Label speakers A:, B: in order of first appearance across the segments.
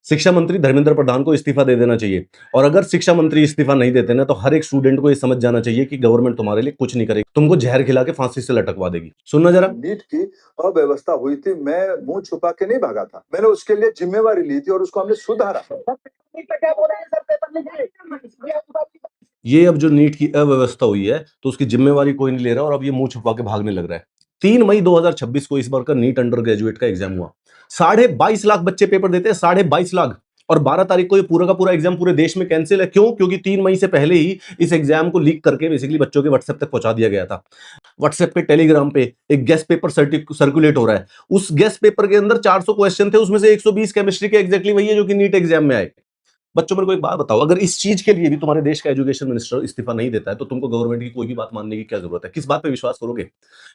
A: शिक्षा मंत्री धर्मेंद्र प्रधान को इस्तीफा दे देना चाहिए। और अगर शिक्षा मंत्री इस्तीफा नहीं देते ना, तो हर एक स्टूडेंट को ये समझ जाना चाहिए कि गवर्नमेंट तुम्हारे लिए कुछ नहीं करेगी, तुमको जहर खिला के फांसी से लटकवा देगी। सुनना जरा।
B: नीट की अव्यवस्था हुई थी, मैं मुंह छुपा के नहीं भागा था, मैंने उसके लिए जिम्मेवारी ली थी और उसको हमने सुधारा।
A: ये अब जो नीट की अव्यवस्था हुई है, तो उसकी जिम्मेवारी कोई नहीं ले रहा और अब ये मुंह छुपा के भागने लग रहा है। 3 मई 2026 को इस बार का नीट अंडर ग्रेजुएट का एग्जाम हुआ। 22.5 लाख बच्चे पेपर देते हैं, 22.5 लाख। और 12 तारीख को ये पूरा का पूरा एग्जाम पूरे देश में कैंसिल है। क्यों? क्योंकि 3 मई से पहले ही इस एग्जाम को लीक करके बेसिकली बच्चों के व्हाट्सएप तक पहुंचा दिया गया था। व्हाट्सएप पे, टेलीग्राम पे एक गेस्ट पेपर सर्कुलेट हो रहा है। उस गेस्ट पेपर के अंदर 400 क्वेश्चन थे, उसमें से 120 केमिस्ट्री के एग्जैक्टली वही है जो कि नीट एग्जाम में आए। बच्चों, मेरे को एक बात बताओ, अगर इस चीज के लिए भी तुम्हारे देश का एजुकेशन मिनिस्टर इस्तीफा नहीं देता है, तो तुमको गवर्नमेंट की कोई भी बात मानने की क्या जरूरत है? किस बात पे विश्वास करोगे?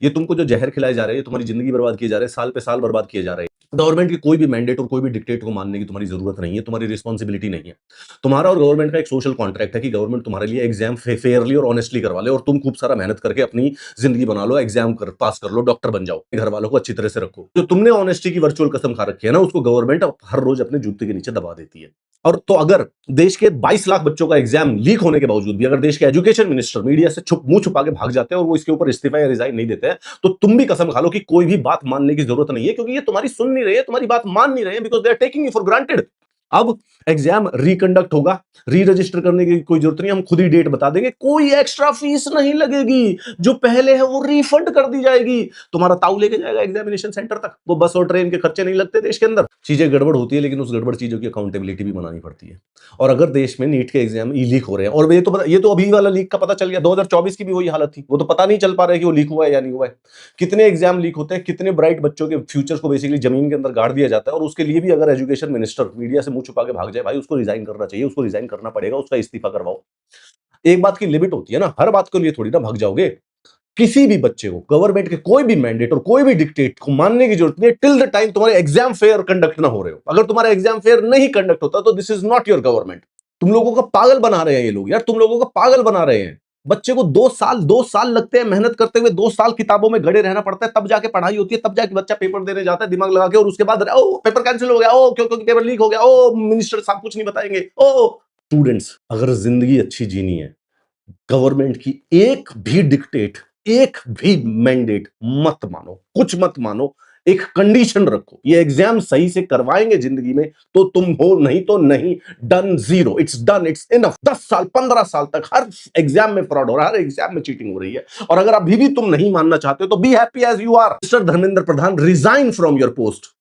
A: ये तुमको जो जहर खिलाए जा रहे हैं, तुम्हारी जिंदगी बर्बाद किए जा रहे हैं, साल पे साल बर्बाद किए जा रहे हैं। गवर्नमेंट की कोई भी मैंडेट और कोई भी डिक्टेट को मानने की तुम्हारी जरूरत नहीं है, तुम्हारी रिस्पॉन्सिबिलिटी नहीं है। तुम्हारा और गवर्नमेंट का एक सोशल कॉन्ट्रैक्ट है कि गवर्नमेंट तुम्हारे लिए एग्जाम फेयरली और ऑनेस्टली करवा ले, और तुम खूब सारा मेहनत करके अपनी जिंदगी बना लो, एग्जाम पास कर लो, डॉक्टर बन जाओ, घर वालों को अच्छी तरह से रखो। जो तुमने ऑनेस्टी की वर्चुअल कसम खा रखी है ना, उसको गवर्नमेंट हर रोज अपने जूते के नीचे दबा देती है। और तो अगर देश के 22 लाख बच्चों का एग्जाम लीक होने के बावजूद भी अगर देश के एजुकेशन मिनिस्टर मीडिया से मुंह छुपा के भाग जाते हैं और वो इसके ऊपर इस्तीफा या रिजाइन नहीं देते हैं, तो तुम भी कसम खा लो कि कोई भी बात मानने की जरूरत नहीं है, क्योंकि ये तुम्हारी सुन नहीं रहे हैं, तुम्हारी बात मान नहीं रहे हैं, because they are taking you for granted. अब एग्जाम रिकंडक्ट होगा, री रजिस्टर करने की कोई जरूरत नहीं, हम खुद ही डेट बता देंगे, कोई एक्स्ट्रा फीस नहीं लगेगी, जो पहले है वो रिफंड कर दी जाएगी। तुम्हारा ताऊ लेके जाएगा एग्जामिनेशन सेंटर तक, वो बस और ट्रेन के खर्चे नहीं लगते देश के अंदर। चीजें गड़बड़ होती है, लेकिन उस गड़बड़ चीजों की अकाउंटेबिलिटी भी बनानी पड़ती है। और अगर देश में नीट के एग्जाम लीक हो रहे हैं, और ये तो अभी वाला लीक का पता चल गया, 2024 की भी वही हालत थी, वो तो पता नहीं चल पा रहा है कि वो लीक हुआ है या नहीं हुआ है। कितने एग्जाम लीक होते हैं, कितने ब्राइट बच्चों के फ्यूचर्स को बेसिकली जमीन के अंदर गाड़ दिया जाता है, और उसके लिए भी अगर एजुकेशन मिनिस्टर मीडिया से मुंह छुपा के भाग जाए, भाई उसको रिजाइन करना चाहिए, उसको रिजाइन करना पड़ेगा, उसका इस्तीफा करवाओ। एक बात की लिमिट होती है ना, हर बात के लिए थोड़ी ना भाग जाओगे। किसी भी बच्चे को गवर्नमेंट के कोई भी मैंडेट और कोई भी डिक्टेट को मानने की जरूरत नहीं है टिल द टाइम तुम्हारे एग्जाम फेयर कंडक्ट ना हो रहे हो। अगर तुम्हारा एग्जाम फेयर नहीं कंडक्ट होता, तो this is not your government. तुम लोगों को पागल बना रहे हैं ये लोग यार, तुम लोगों को पागल बना रहे हैं। बच्चे को 2 साल लगते हैं मेहनत करते हुए, 2 साल किताबों में गड़े रहना पड़ता है, तब जाके पढ़ाई होती है, तब जाके बच्चा पेपर देने जाता है दिमाग लगा के, और उसके बाद ओ पेपर कैंसिल हो गया, ओ क्यों, क्योंकि पेपर लीक हो गया, ओ मिनिस्टर साहब कुछ नहीं बताएंगे। ओ स्टूडेंट्स, अगर जिंदगी अच्छी जीनी है, गवर्नमेंट की एक भी डिक्टेट, एक भी मैंडेट मत मानो, कुछ मत मानो। एक कंडीशन रखो, ये एग्जाम सही से करवाएंगे जिंदगी में तो तुम हो, नहीं तो नहीं। Done, zero, it's done, it's enough. 10 साल 15 साल तक हर एग्जाम में फ्रॉड हो रहा है, हर एग्जाम में चीटिंग हो रही है, और अगर अभी भी तुम नहीं मानना चाहते हो तो be happy as you are. Mister Dharmendra Pradhan, resign from your post.